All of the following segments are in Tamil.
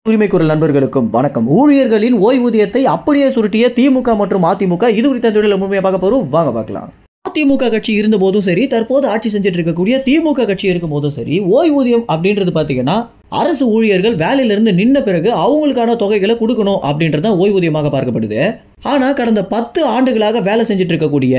உரிமை குரல் நண்பர்களுக்கும் வணக்கம். ஊழியர்களின் ஓய்வூதியத்தை அப்படியே சுருட்டிய திமுக மற்றும் அதிமுக இது குறித்த தொழில முழுமையா பார்க்க போறோம். வாங்க பார்க்கலாம். அதிமுக கட்சி இருந்த போதும் சரி, தற்போது ஆட்சி செஞ்சுட்டு இருக்கக்கூடிய திமுக கட்சி இருக்கும் போதும் சரி, ஓய்வூதியம் அப்படின்றது பாத்தீங்கன்னா அரசு ஊழியர்கள் வேலையிலிருந்து நின்ன பிறகு அவங்களுக்கான தொகைகளை கொடுக்கணும் அப்படின்றது ஓய்வூதியமாக பார்க்கப்படுது. ஆனா கடந்த 10 ஆண்டுகளாக வேலை செஞ்சுட்டு இருக்கக்கூடிய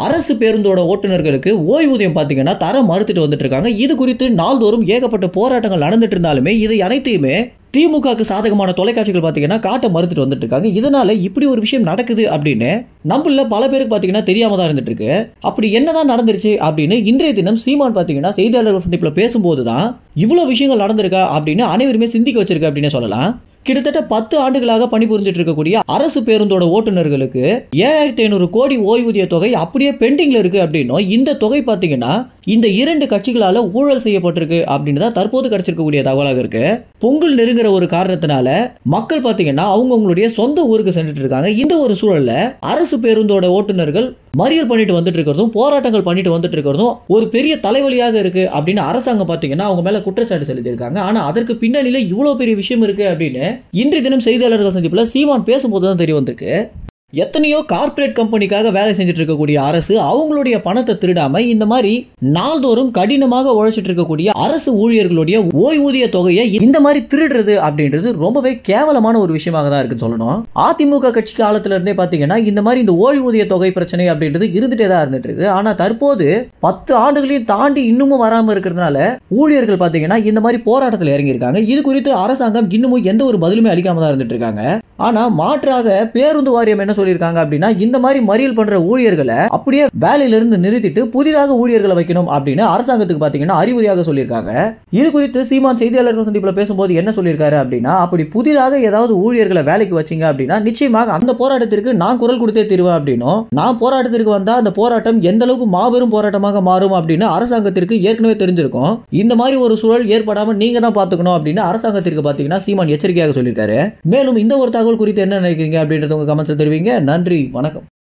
அரசு பேருந்தோட ஓட்டுநர்களுக்கு ஓய்வூதியம் பாத்தீங்கன்னா தர மறுத்துட்டு வந்துட்டு இருக்காங்க. இது குறித்து நாள்தோறும் ஏகப்பட்ட போராட்டங்கள் நடந்துட்டு இருந்தாலுமே இதை அனைத்தையுமே திமுகவுக்கு சாதகமான தொலைக்காட்சிகள் பாத்தீங்கன்னா காட்ட மறுத்துட்டு வந்துட்டு இருக்காங்க. இதனால இப்படி ஒரு விஷயம் நடக்குது அப்படின்னு நம்மள பல பேருக்கு பாத்தீங்கன்னா தெரியாம தான் இருந்துட்டு இருக்கு. அப்படி என்னதான் நடந்துருச்சு அப்படின்னு இன்றைய தினம் சீமான் பாத்தீங்கன்னா செய்தியாளர்கள் சந்திப்புல பேசும்போதுதான் இவ்வளவு விஷயங்கள் நடந்திருக்கா அப்படின்னு அனைவருமே சிந்திக்க வச்சிருக்கு அப்படின்னு சொல்லலாம். கிட்டத்தட்ட 10 ஆண்டுகளாக பணிபுரிஞ்சிட்டு இருக்கக்கூடிய அரசு பேருந்தோட ஓட்டுநர்களுக்கு 7500 கோடி ஓய்வூதிய தொகை அப்படியே பெண்டிங்ல இருக்கு அப்படின்னும், இந்த தொகை பாத்தீங்கன்னா இந்த 2 கட்சிகளால ஊழல் செய்யப்பட்டிருக்கு அப்படின்னு தான் தற்போது கிடைச்சிருக்கக்கூடிய தகவலாக இருக்கு. பொங்கல் நெருங்குற ஒரு காரணத்தினால மக்கள் பாத்தீங்கன்னா அவங்களுடைய சொந்த ஊருக்கு சென்றுட்டு இருக்காங்க. இந்த ஒரு சூழல்ல அரசு பேருந்தோட ஓட்டுநர்கள் மறியல் பண்ணிட்டு வந்துட்டு இருக்கிறதும் போராட்டங்கள் பண்ணிட்டு வந்துட்டு இருக்கிறதும் ஒரு பெரிய தலைவலியாக இருக்கு அப்படின்னு அரசாங்கம் பாத்தீங்கன்னா அவங்க மேல குற்றச்சாட்டு செலுத்தியிருக்காங்க. ஆனா அதற்கு பின்னணியில இவ்வளவு பெரிய விஷயம் இருக்கு அப்படின்னு இன்றைய தினம் செய்தியாளர்கள் சந்திப்புல சீமான் பேசும்போது தான் தெரிய வந்திருக்கு. எத்தனையோ கார்ப்பரேட் கம்பெனிக்காக வேலை செஞ்சுட்டு இருக்கக்கூடிய அரசு அவங்களுடைய பணத்தை திருடாம இந்த மாதிரி நாள்தோறும் கடினமாக உழைச்சிட்டு இருக்கக்கூடிய அரசு ஊழியர்களுடைய ஓய்வூதிய தொகையை இந்த மாதிரி திருடுறது அப்படின்றது ரொம்பவே கேவலமான ஒரு விஷயமாக தான் இருக்குன்னு சொல்லணும். அதிமுக கட்சி காலத்துல இருந்தே பாத்தீங்கன்னா இந்த மாதிரி இந்த ஓய்வூதிய தொகை பிரச்சனை அப்படின்றது இருந்துட்டே தான் இருந்துட்டு இருக்கு. ஆனா தற்போது 10 ஆண்டுகளையும் தாண்டி இன்னமும் வராம இருக்கிறதுனால ஊழியர்கள் பாத்தீங்கன்னா இந்த மாதிரி போராட்டத்தில் இறங்கி இருக்காங்க. இது குறித்து அரசாங்கம் இன்னமும் எந்த ஒரு பதிலுமே அளிக்காம தான் இருந்துட்டு இருக்காங்க. ஆனா மாற்றாக பேருந்து வாரியம் என்ன சொல்லியிருக்காங்க அப்படின்னா இந்த மாதிரி மறியல் பண்ற ஊழியர்களை அப்படியே வேலையில இருந்து நிறுத்திட்டு புதிதாக ஊழியர்களை வைக்கணும் அப்படின்னு அரசாங்கத்துக்கு பாத்தீங்கன்னா அறிவுரையாக சொல்லியிருக்காங்க. இது குறித்து சீமான் செய்தியாளர்கள் சந்திப்புல பேசும்போது என்ன சொல்லியிருக்காரு அப்படின்னா, அப்படி புதிதாக ஏதாவது ஊழியர்களை வேலைக்கு வச்சீங்க அப்படின்னா நிச்சயமாக அந்த போராட்டத்திற்கு நான் குரல் கொடுத்தே தருவேன் அப்படின்னும், நான் போராட்டத்திற்கு வந்தா அந்த போராட்டம் எந்த அளவுக்கு மாபெரும் போராட்டமாக மாறும் அப்படின்னு அரசாங்கத்திற்கு ஏற்கனவே தெரிஞ்சிருக்கும். இந்த மாதிரி ஒரு சூழல் ஏற்படாம நீங்க தான் பாத்துக்கணும் அப்படின்னு அரசாங்கத்திற்கு பாத்தீங்கன்னா சீமான் எச்சரிக்கையாக சொல்லியிருக்காரு. மேலும் இந்த ஒரு தகவல் குறித்து என்ன நினைக்கிறீங்க அப்படின்றது உங்க கமெண்ட்ஸ் தெரிவிங்க. நன்றி, வணக்கம்.